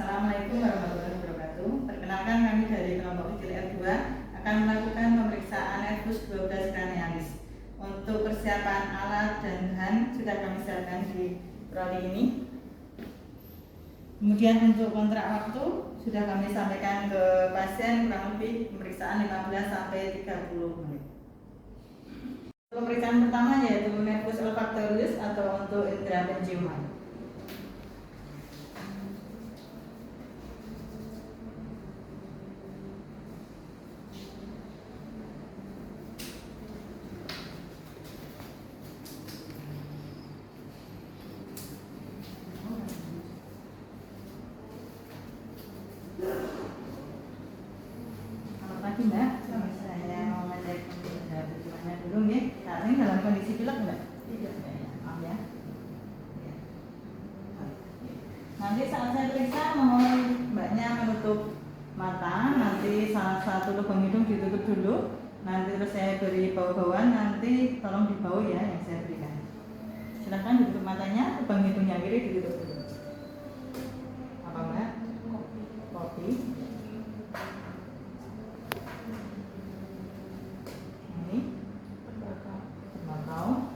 Assalamualaikum warahmatullahi wabarakatuh. Perkenalkan, kami dari kelompok kecil R2 akan melakukan pemeriksaan nervus 12 craniolis. Untuk persiapan alat dan bahan sudah kami siapkan di troli ini. Kemudian untuk kontrak waktu sudah kami sampaikan ke pasien, kurang lebih pemeriksaan 15 sampai 30 menit. Pemeriksaan pertama yaitu nervus olfactorius atau untuk indera penciuman. Selamat pagi Mbak, saya mau ngecek indera penciumannya dulu nih. Saat ini dalam kondisi pilek Mbak? Tidak. Maaf ya. Nanti saat saya periksa mohon Mbaknya menutup mata. Nanti salah satu lubang hidung ditutup dulu. Nanti terus saya beri bau-bauan. Nanti tolong dibau ya yang saya berikan. Silahkan ditutup matanya. Lubang hidungnya kiri ditutup dulu. Apa Mbak? Kopi. Ini tembakau.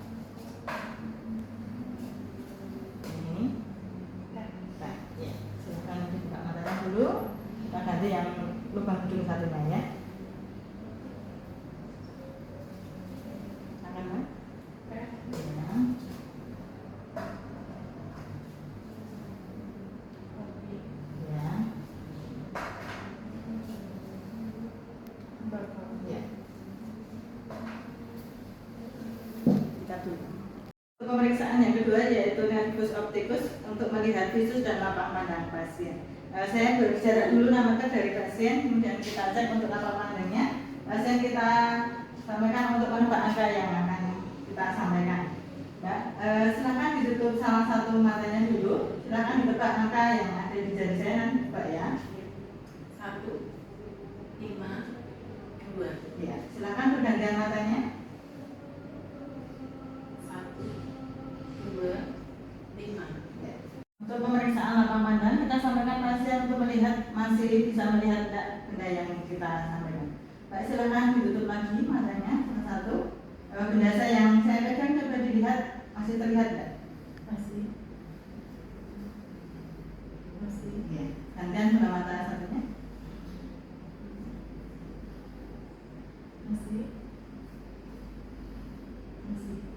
Ini teh. Ya, silahkan dibuka matanya dulu. Kita ganti yang lubang hidung satunya ya. Silakan Mbak. Ya. Ya. Ya. Kita dulu. Untuk pemeriksaan yang kedua yaitu nervus opticus untuk melihat visus dan lapak pandang pasien. Saya berbicara dulu namakan dari pasien, kemudian kita cek untuk lapak pandangnya. Pasien kita sampaikan untuk penebak angka yang akan kita sampaikan. Mbak, silakan ditutup salah satu matanya dulu. Silakan ditebak angka yang ada di jari saya nanti Mbak ya. 1, 5, 2. Ya, silakan pergantian matanya. 1, 2, 5. Ya. Untuk pemeriksaan lapak pandang kita sampaikan pasien untuk melihat masih bisa melihat tidak benda yang kita sampaikan. Baik, silakan ditutup lagi matanya satu. Benda yang saya pegang coba dilihat, masih terlihat tidak? Masih. Ya. Gantian sebelah mata satunya. Masih.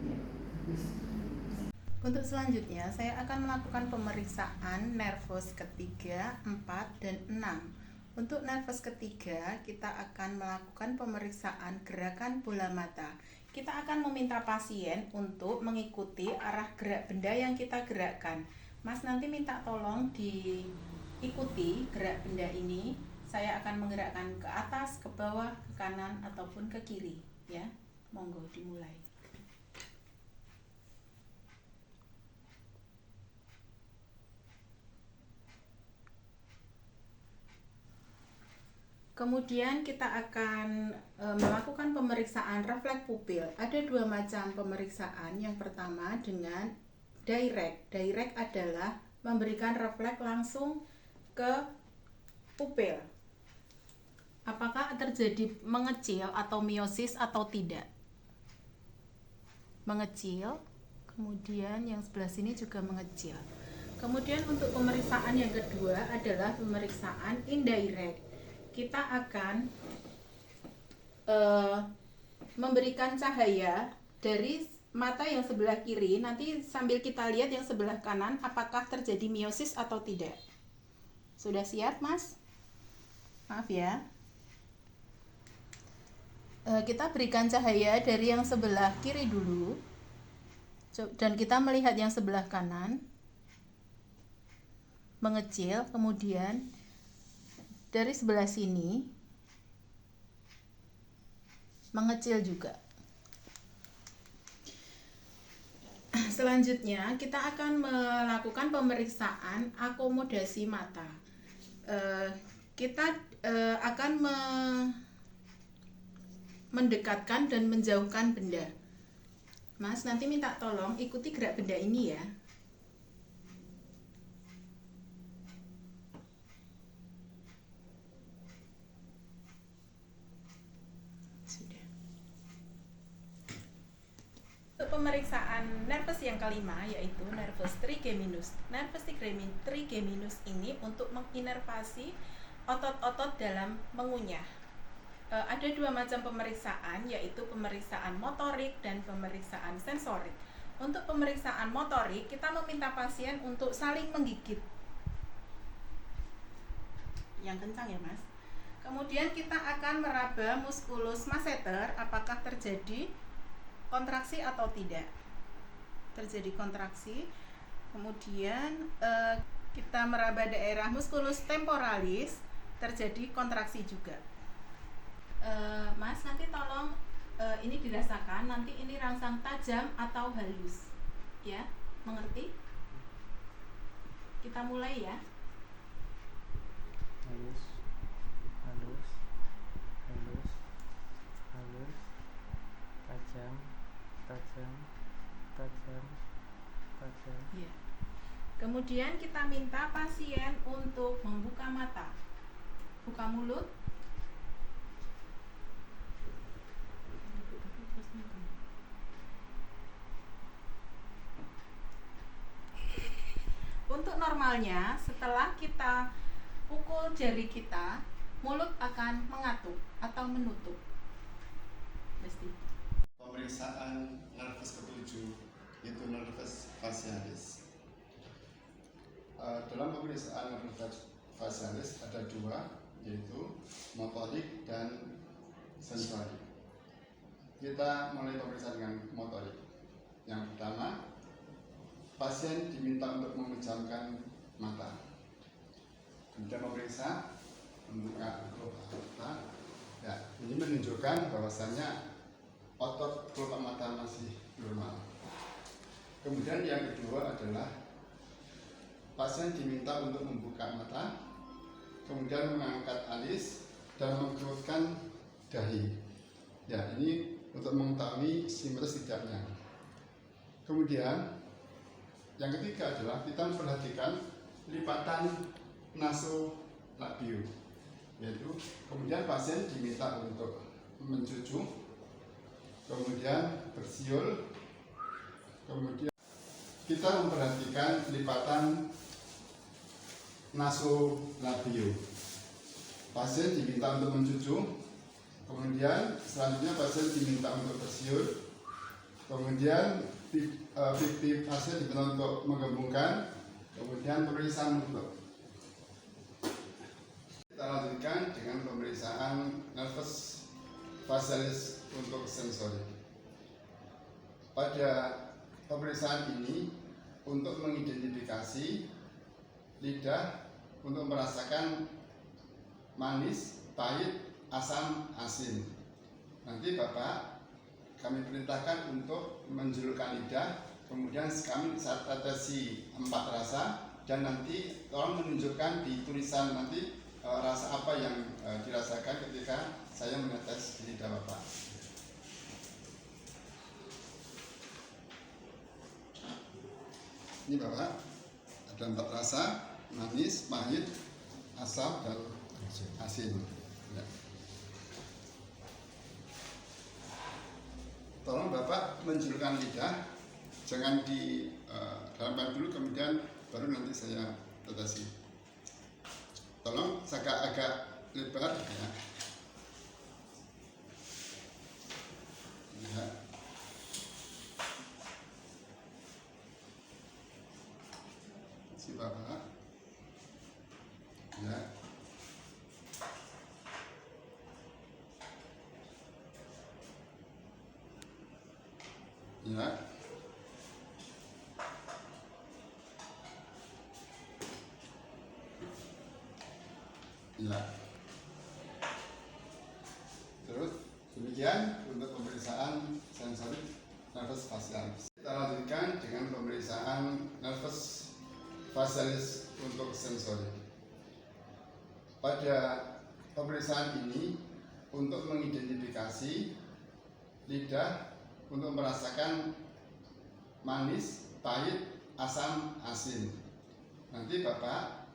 Ya. Untuk selanjutnya, saya akan melakukan pemeriksaan nervus ketiga, 4, dan 6. Untuk nervus ketiga, kita akan melakukan pemeriksaan gerakan bola mata. Kita akan meminta pasien untuk mengikuti arah gerak benda yang kita gerakkan. Mas nanti minta tolong diikuti gerak benda ini. Saya akan menggerakkan ke atas, ke bawah, ke kanan, ataupun ke kiri. Ya, monggo dimulai. Kemudian kita akan melakukan pemeriksaan refleks pupil. Ada dua macam pemeriksaan. Yang pertama dengan direct. Direct adalah memberikan refleks langsung ke pupil. Apakah terjadi mengecil atau miosis atau tidak? Mengecil. Kemudian yang sebelah sini juga mengecil. Kemudian untuk pemeriksaan yang kedua adalah pemeriksaan indirect. Kita akan memberikan cahaya dari mata yang sebelah kiri, nanti sambil kita lihat yang sebelah kanan apakah terjadi miosis atau tidak. Sudah siap Mas? Maaf ya. Kita berikan cahaya dari yang sebelah kiri dulu, dan kita melihat yang sebelah kanan mengecil, kemudian dari sebelah sini mengecil juga. Selanjutnya kita akan melakukan pemeriksaan akomodasi mata. Kita akan mendekatkan dan menjauhkan benda. Mas nanti minta tolong ikuti gerak benda ini ya. pemeriksaan nervus yang kelima yaitu nervus trigeminus. Nervus trigeminus ini untuk menginervasi otot-otot dalam mengunyah. Ada dua macam pemeriksaan yaitu pemeriksaan motorik dan pemeriksaan sensorik. Untuk pemeriksaan motorik kita meminta pasien untuk saling menggigit. Yang kencang ya Mas. Kemudian kita akan meraba musculus masseter apakah terjadi kontraksi atau tidak. Terjadi kontraksi. Kemudian kita meraba daerah musculus temporalis, terjadi kontraksi juga. Mas nanti tolong ini dirasakan, nanti ini rangsang tajam atau halus. Ya, mengerti? Kita mulai ya. Halus, halus, halus, halus, tajam, tajam, tajam, tajam. Ya. Kemudian kita minta pasien untuk membuka mata, buka mulut. Untuk normalnya, setelah kita pukul jari kita, mulut akan mengatuk atau menutup. Pasti. Pemeriksaan nervus ketujuh itu nervus facialis. Dalam pemeriksaan nervus facialis ada dua, yaitu motorik dan sensorik. Kita mulai pemeriksaan dengan motorik. Yang pertama, pasien diminta untuk memejamkan mata. Kemudian memeriksa, membuka kelopak mata. Ya, ini menunjukkan bahwasannya otot kelopak mata masih normal. Kemudian yang kedua adalah pasien diminta untuk membuka mata, kemudian mengangkat alis dan mengkerutkan dahi. Ya, ini untuk mengetahui simetris tidaknya. Kemudian yang ketiga adalah kita memperhatikan lipatan nasolabium, yaitu kemudian pasien diminta untuk mencucu, kemudian bersiul, kemudian kita memperhatikan lipatan nasolabium. Pasien diminta untuk mencucu, kemudian selanjutnya pasien diminta untuk bersiul, kemudian pipi pasien diminta untuk menggembungkan, kemudian pemeriksaan mulut. Kita lanjutkan dengan pemeriksaan nervus facialis untuk sensorik. Pada pemeriksaan ini untuk mengidentifikasi lidah untuk merasakan manis, pahit, asam, asin. Nanti Bapak kami perintahkan untuk menjulurkan lidah, kemudian kami saat tetesi 4 rasa, dan nanti tolong menunjukkan di tulisan nanti rasa apa yang dirasakan ketika saya menetes di lidah Bapak. Ini Bapak, ada 4 rasa, manis, pahit, asam, dan asin. Ya. Tolong Bapak menjulurkan lidah, jangan di dalamkan dulu, kemudian baru nanti saya tetesi. Tolong agak lebar ya. Ya. Si Bapak. Ya. Ya. Ya. Terus demikian untuk pemeriksaan sensorik nervus facialis. Kita lanjutkan dengan pemeriksaan nervus facialis untuk sensorik. Pada pemeriksaan ini untuk mengidentifikasi lidah untuk merasakan manis, pahit, asam, asin. Nanti Bapak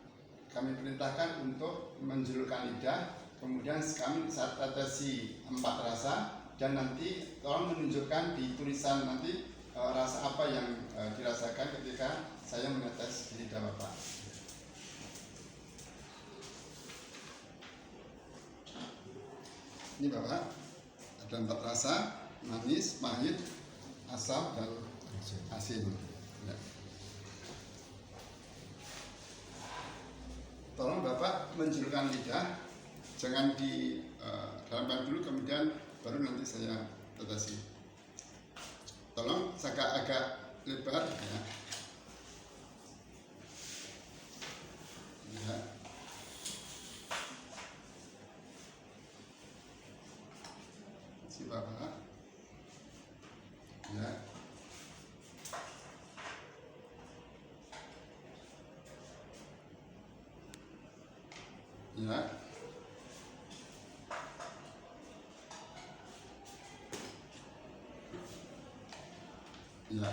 kami perintahkan untuk menjulurkan lidah, kemudian kami saat tetesi 4 rasa, dan nanti tolong menunjukkan di tulisan nanti rasa apa yang dirasakan ketika saya menetes di lidah Bapak. Ini Bapak, ada 4 rasa: manis, pahit, asam, dan asin. Ya. Tolong Bapak menjulurkan lidah, jangan di dalamkan dulu, kemudian baru nanti saya tetesi. Tolong agak lebar ya. Ya. Si Bapak. Ya. Ya. Ya.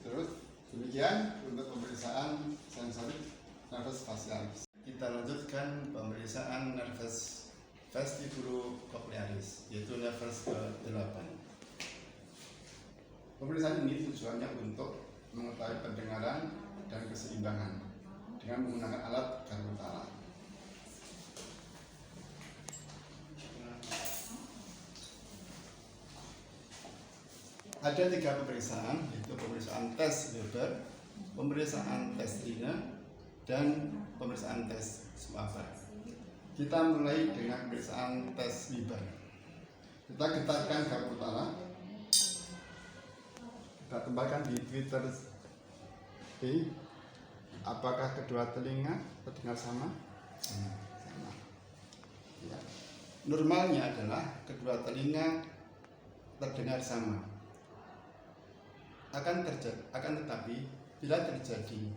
Terus demikian untuk pemeriksaan sensorik nervus facialis. Kita lanjutkan pemeriksaan nervus vestibulocochlearis, yaitu nervus ke-8. Pemeriksaan ini tujuannya untuk mengetahui pendengaran dan keseimbangan dengan menggunakan alat garpu tala. Ada 3 pemeriksaan, yaitu pemeriksaan tes Weber, pemeriksaan tes Rina, dan pemeriksaan tes Schwaber. Kita mulai dengan pemeriksaan tes Weber. Kita getarkan garpu tala, kita tempatkan di Twitter B. Apakah kedua telinga terdengar sama? Sama. Ya. Normalnya adalah kedua telinga terdengar sama. Akan tetapi bila terjadi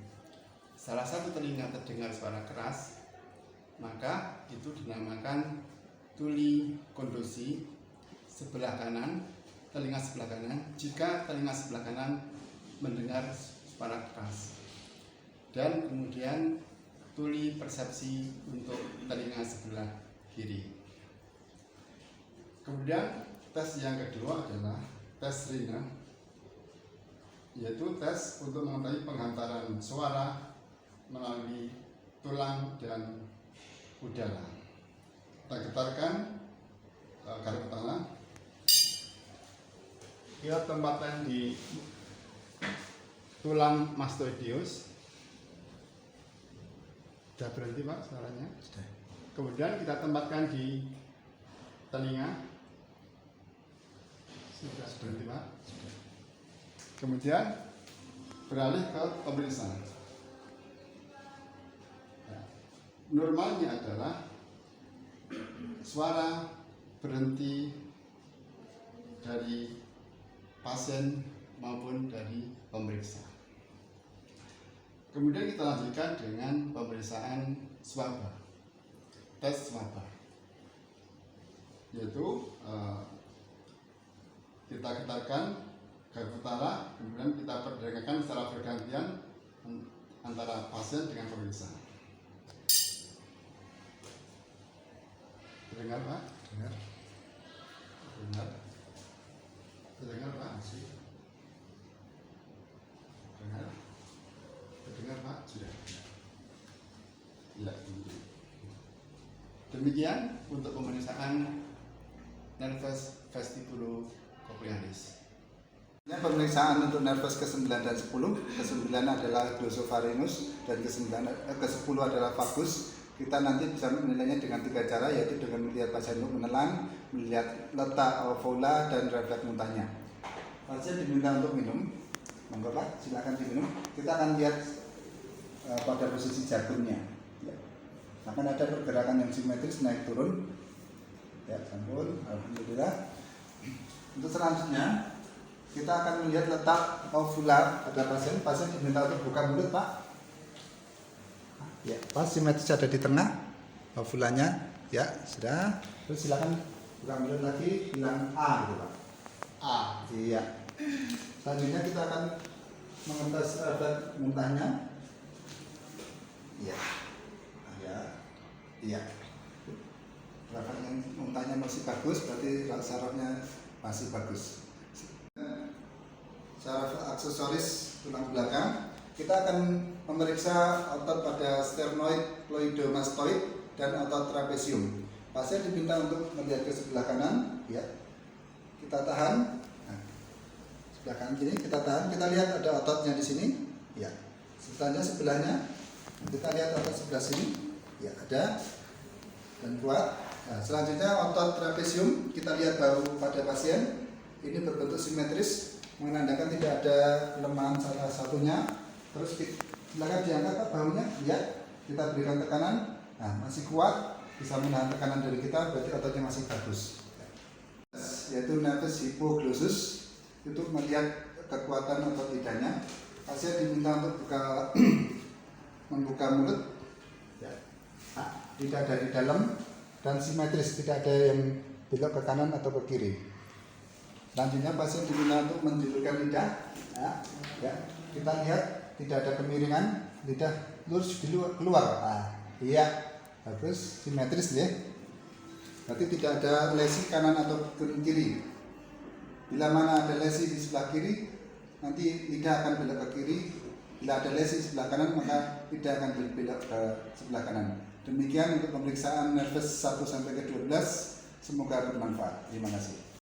salah satu telinga terdengar suara keras, maka itu dinamakan tuli kondusi sebelah kanan, telinga sebelah kanan, jika telinga sebelah kanan mendengar suara keras, dan kemudian tuli persepsi untuk telinga sebelah kiri. Kemudian tes yang kedua adalah tes Rina, yaitu tes untuk mengetahui penghantaran suara melalui tulang dan udara. Kita getarkan garpu tala, kita tempatkan di tulang mastoideus. Sudah berhenti Pak suaranya? Sudah. Kemudian kita tempatkan di telinga. Sudah berhenti Pak? Sudah. Kemudian beralih ke pemeriksaan. Ya. Normalnya adalah suara berhenti dari pasien maupun dari pemeriksa. Kemudian kita lanjutkan dengan pemeriksaan Schwaber, tes Schwaber, yaitu kita getarkan garpu tala, kemudian kita perdengarkan secara bergantian antara pasien dengan pemeriksa. Terdengar Pak? Dengar. Dengar. Terdengar Pak? Dengar. Terdengar Pak? Sudah. Ya. Demikian untuk pemeriksaan nervus vestibulocochlearis. Pemeriksaan untuk nervus ke-9 dan 10. Ke-9 adalah glosopharynx dan ke-10 adalah vagus. Kita nanti bisa menilainya dengan 3 cara, yaitu dengan melihat pasien menelan, melihat letak alveola, dan refleks muntahnya. Pasien diminta untuk minum, monggo Pak, silakan diminum. Kita akan lihat pada posisi jagungnya. Ya. Akan ada pergerakan yang simetris naik turun. Ya, sampun, alhamdulillah. Untuk selanjutnya kita akan melihat letak alveolar pada pasien. Pasien diminta untuk buka mulut Pak. Ya, pas simetris ada di tengah alveolanya. Ya, sudah. Terus silakan buka mulut lagi, bilang A gitu Pak. A. Iya. Selanjutnya kita akan mengetes refleks muntahnya. Iya. Ya. Iya. Refleks muntahnya masih bagus, berarti sarafnya masih bagus. saraf aksesoris tulang belakang. Kita akan memeriksa otot pada sternoid, cleidomastoid, dan otot trapesium. Pasien diminta untuk melihat ke sebelah kanan, ya. Kita tahan. Nah, sebelah kanan gini kita tahan. Kita lihat ada ototnya di sini, ya. Setelahnya sebelahnya, kita lihat otot sebelah sini, ya ada dan kuat. Nah, selanjutnya otot trapesium kita lihat bahu pada pasien. Ini berbentuk simetris, menandakan tidak ada kelemahan salah satunya. Terus silakan diangkat Pak bahunya, lihat, kita berikan tekanan, nah masih kuat, bisa menahan tekanan dari kita, berarti ototnya masih bagus. Yaitu nervus hypoglossus, untuk melihat kekuatan otot lidahnya. Pasien diminta untuk membuka mulut, ya. Lidah dari dalam dan simetris, tidak ada yang belok ke kanan atau ke kiri. Selanjutnya pasien diminta untuk menjulurkan lidah, ya. Kita lihat tidak ada kemiringan, lidah lurus keluar. Iya, bagus, simetris ya. Berarti tidak ada lesi kanan atau kiri. Bila mana ada lesi di sebelah kiri, nanti lidah akan belok ke kiri. Bila ada lesi di sebelah kanan, maka lidah akan belok ke sebelah kanan. Demikian untuk pemeriksaan nervus 1 sampai ke 12. Semoga bermanfaat. Terima kasih.